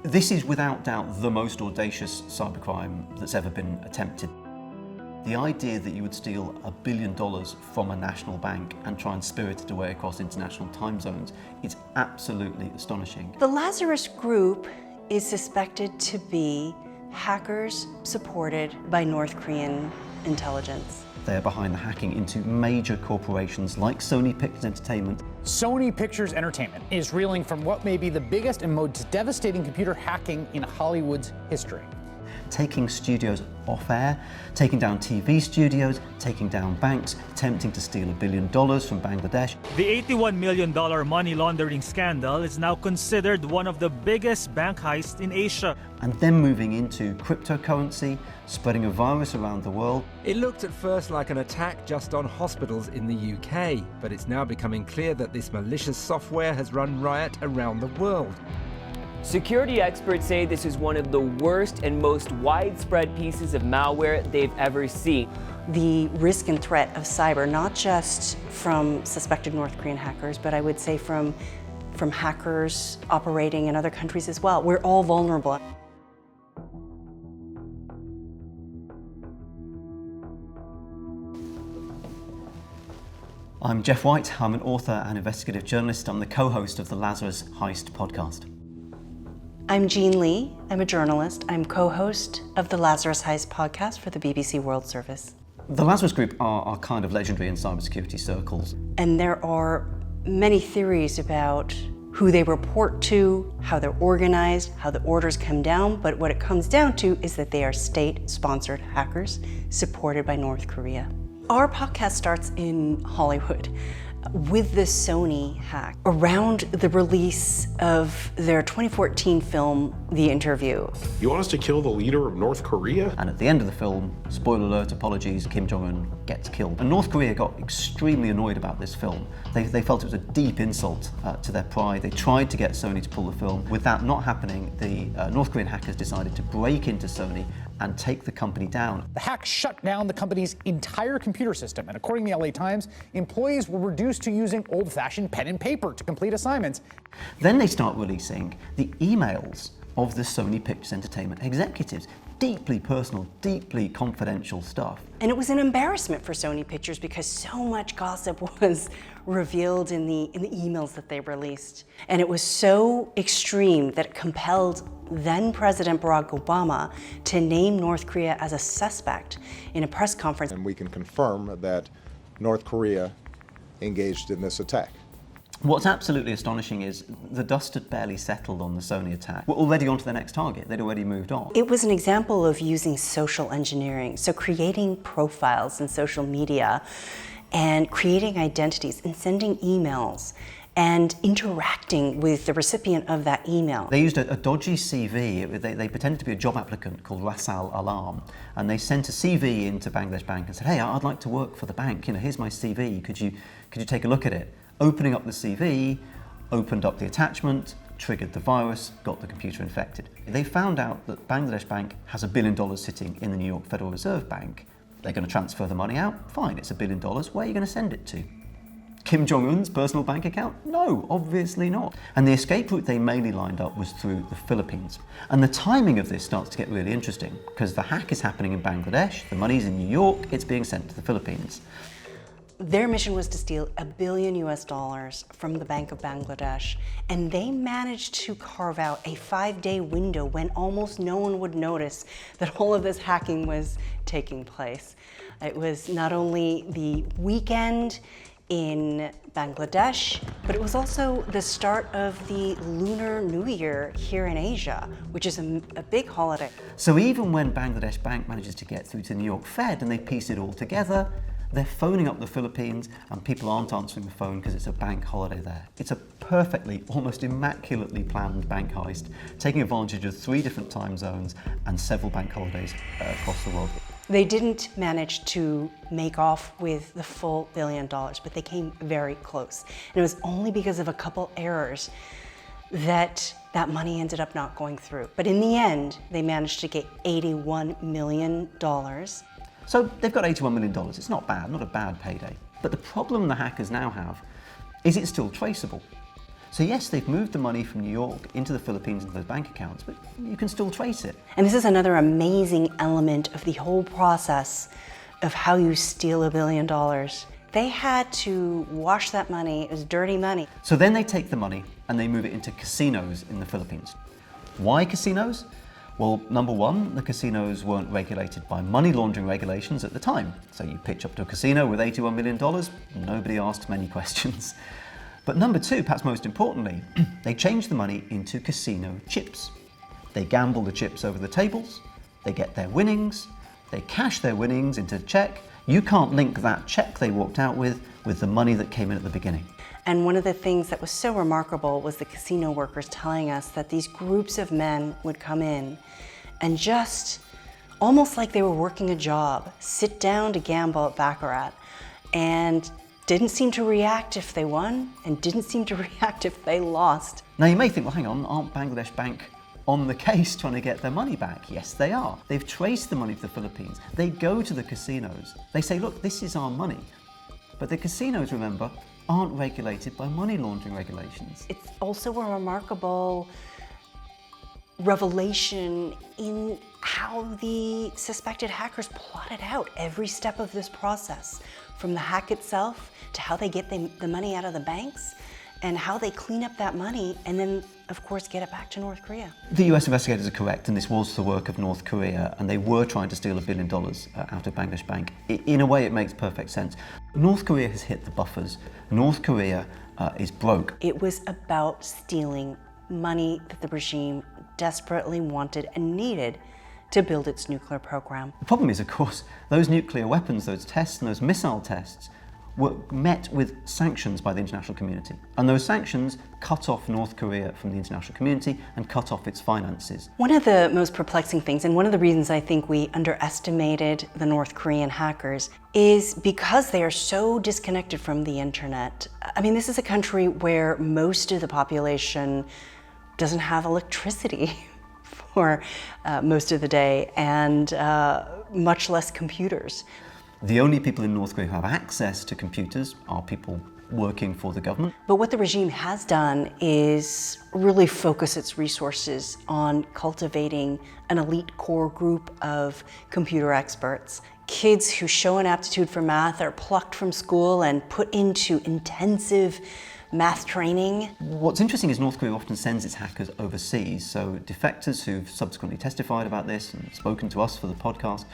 This is without doubt the most audacious cybercrime that's ever been attempted. The idea that you would steal $1 billion from a national bank and try and spirit it away across international time zones is absolutely astonishing. The Lazarus Group is suspected to be hackers supported by North Korean intelligence. They're behind the hacking into major corporations like Sony Pictures Entertainment. Sony Pictures Entertainment is reeling from what may be the biggest and most devastating computer hacking in Hollywood's history. Taking studios off air, taking down TV studios, taking down banks, attempting to steal $1 billion from Bangladesh. The $81 million money laundering scandal is now considered one of the biggest bank heists in Asia. And then moving into cryptocurrency, spreading a virus around the world. It looked at first like an attack just on hospitals in the UK, but it's now becoming clear that this malicious software has run riot around the world. Security experts say this is one of the worst and most widespread pieces of malware they've ever seen. The risk and threat of cyber, not just from suspected North Korean hackers, but I would say from hackers operating in other countries as well. We're all vulnerable. I'm Jeff White. I'm an author and investigative journalist. I'm the co-host of the Lazarus Heist podcast. I'm Jean Lee. I'm a journalist. I'm co-host of the Lazarus Heist podcast for the BBC World Service. The Lazarus Group are kind of legendary in cybersecurity circles. And there are many theories about who they report to, how they're organized, how the orders come down, but what it comes down to is that they are state-sponsored hackers supported by North Korea. Our podcast starts in Hollywood with the Sony hack around the release of their 2014 film, The Interview. You want us to kill the leader of North Korea? And at the end of the film, spoiler alert, apologies, Kim Jong-un gets killed. And North Korea got extremely annoyed about this film. They felt it was a deep insult to their pride. They tried to get Sony to pull the film. With that not happening, the North Korean hackers decided to break into Sony and take the company down. The hack shut down the company's entire computer system, and according to the LA Times, employees were reduced to using old-fashioned pen and paper to complete assignments. Then they start releasing the emails of the Sony Pictures Entertainment executives. Deeply personal, deeply confidential stuff. And it was an embarrassment for Sony Pictures because so much gossip was revealed in the emails that they released. And it was so extreme that it compelled then President Barack Obama to name North Korea as a suspect in a press conference. And we can confirm that North Korea engaged in this attack. What's absolutely astonishing is the dust had barely settled on the Sony attack. We're already on to the next target. They'd already moved on. It was an example of using social engineering, so creating profiles in social media and creating identities and sending emails and interacting with the recipient of that email. They used a dodgy CV. They pretended to be a job applicant called Rasal Alarm, and they sent a CV into Bangladesh Bank and said, "Hey, I'd like to work for the bank. Here's my CV. Could you take a look at it?" Opening up the CV, opened up the attachment, triggered the virus, got the computer infected. They found out that Bangladesh Bank has $1 billion sitting in the New York Federal Reserve Bank. They're going to transfer the money out. Fine, it's $1 billion. Where are you going to send it to? Kim Jong-un's personal bank account? No, obviously not. And the escape route they mainly lined up was through the Philippines. And the timing of this starts to get really interesting because the hack is happening in Bangladesh, the money's in New York, it's being sent to the Philippines. Their mission was to steal $1 billion from the Bank of Bangladesh, and they managed to carve out a 5-day window when almost no one would notice that all of this hacking was taking place. It was not only the weekend in Bangladesh, but it was also the start of the Lunar New Year here in Asia, which is a big holiday. So even when Bangladesh Bank manages to get through to the New York Fed and they piece it all together, they're phoning up the Philippines and people aren't answering the phone because it's a bank holiday there. It's a perfectly, almost immaculately planned bank heist, taking advantage of 3 different time zones and several bank holidays across the world. They didn't manage to make off with the full $1 billion, but they came very close. And it was only because of a couple errors that money ended up not going through. But in the end, they managed to get $81 million. So they've got $81 million. It's not bad, not a bad payday. But the problem the hackers now have is it's still traceable. So yes, they've moved the money from New York into the Philippines into those bank accounts, but you can still trace it. And this is another amazing element of the whole process of how you steal $1 billion. They had to wash that money. It was dirty money. So then they take the money and they move it into casinos in the Philippines. Why casinos? Well, number one, the casinos weren't regulated by money laundering regulations at the time. So you pitch up to a casino with $81 million, nobody asks many questions. But number two, perhaps most importantly, they change the money into casino chips. They gamble the chips over the tables, they get their winnings, they cash their winnings into a check. You can't link that check they walked out with the money that came in at the beginning. And one of the things that was so remarkable was the casino workers telling us that these groups of men would come in and just, almost like they were working a job, sit down to gamble at Baccarat and didn't seem to react if they won and didn't seem to react if they lost. Now you may think, well, hang on, aren't Bangladesh Bank on the case trying to get their money back? Yes, they are. They've traced the money to the Philippines. They go to the casinos. They say, look, this is our money. But the casinos, remember, aren't regulated by money laundering regulations. It's also a remarkable revelation in how the suspected hackers plotted out every step of this process, from the hack itself to how they get the money out of the banks and how they clean up that money and then, of course, get it back to North Korea. The US investigators are correct, and this was the work of North Korea, and they were trying to steal $1 billion out of Bangladesh Bank. In a way, it makes perfect sense. North Korea has hit the buffers. North Korea is broke. It was about stealing money that the regime desperately wanted and needed to build its nuclear program. The problem is, of course, those nuclear weapons, those tests and those missile tests were met with sanctions by the international community. And those sanctions cut off North Korea from the international community and cut off its finances. One of the most perplexing things, and one of the reasons I think we underestimated the North Korean hackers, is because they are so disconnected from the internet. I mean, this is a country where most of the population doesn't have electricity for most of the day, and much less computers. The only people in North Korea who have access to computers are people working for the government. But what the regime has done is really focus its resources on cultivating an elite core group of computer experts. Kids who show an aptitude for math are plucked from school and put into intensive math training. What's interesting is North Korea often sends its hackers overseas, so defectors who've subsequently testified about this and spoken to us for the podcast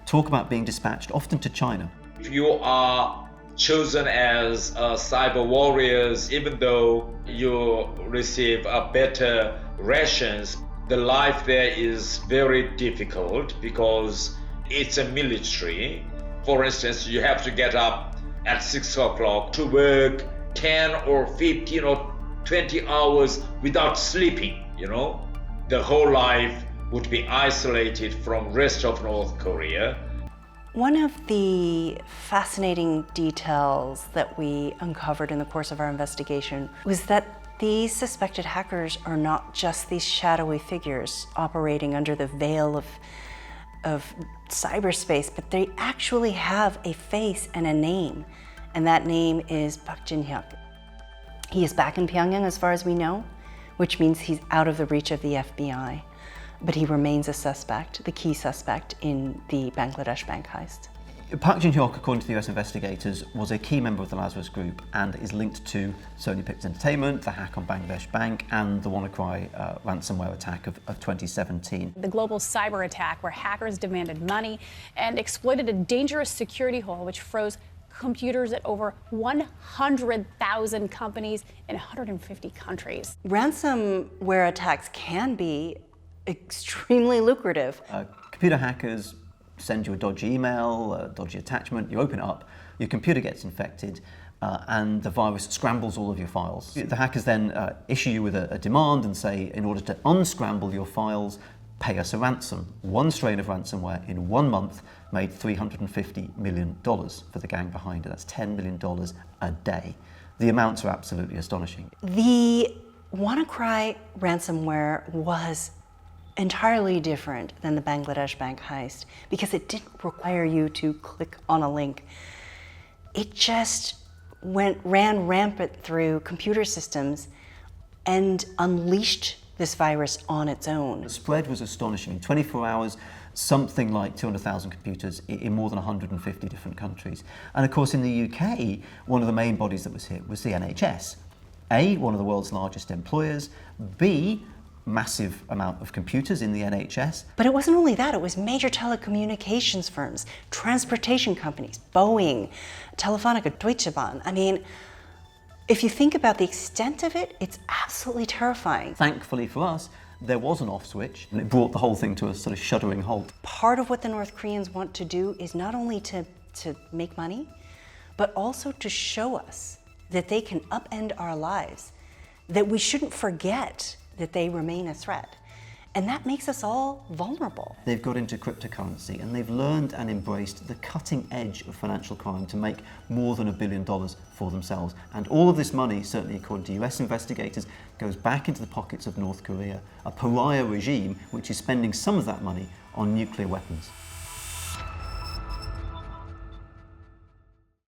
talk about being dispatched often to China. If you are chosen as cyber warriors, even though you receive a better rations, the life there is very difficult because it's a military. For instance, you have to get up at 6 o'clock to work 10 or 15 or 20 hours without sleeping, you know. The whole life would be isolated from rest of North Korea. One of the fascinating details that we uncovered in the course of our investigation was that these suspected hackers are not just these shadowy figures operating under the veil of cyberspace, but they actually have a face and a name, and that name is Park Jin-hyuk. He is back in Pyongyang as far as we know, which means he's out of the reach of the FBI. But he remains a suspect, the key suspect in the Bangladesh bank heist. Park Jin-hyuk, according to the US investigators, was a key member of the Lazarus Group and is linked to Sony Pictures Entertainment, the hack on Bangladesh Bank, and the WannaCry ransomware attack of 2017. The global cyber attack where hackers demanded money and exploited a dangerous security hole which froze computers at over 100,000 companies in 150 countries. Ransomware attacks can be extremely lucrative. Computer hackers send you a dodgy email, a dodgy attachment, you open it up, your computer gets infected, and the virus scrambles all of your files. The hackers then issue you with a demand and say, in order to unscramble your files, pay us a ransom. One strain of ransomware in 1 month made $350 million for the gang behind it. That's $10 million a day. The amounts are absolutely astonishing. The WannaCry ransomware was entirely different than the Bangladesh bank heist because it didn't require you to click on a link. It just ran rampant through computer systems and unleashed this virus on its own. The spread was astonishing. In 24 hours, something like 200,000 computers in more than 150 different countries. And of course, in the UK, one of the main bodies that was hit was the NHS. A, one of the world's largest employers. B, massive amount of computers in the NHS. But it wasn't only that, it was major telecommunications firms, transportation companies, Boeing, Telefonica, Deutsche Bahn. I mean, if you think about the extent of it, it's absolutely terrifying. Thankfully for us, there was an off switch, and it brought the whole thing to a sort of shuddering halt. Part of what the North Koreans want to do is not only to make money, but also to show us that they can upend our lives, that we shouldn't forget that they remain a threat. And that makes us all vulnerable. They've got into cryptocurrency and they've learned and embraced the cutting edge of financial crime to make more than $1 billion for themselves. And all of this money, certainly according to US investigators, goes back into the pockets of North Korea, a pariah regime which is spending some of that money on nuclear weapons.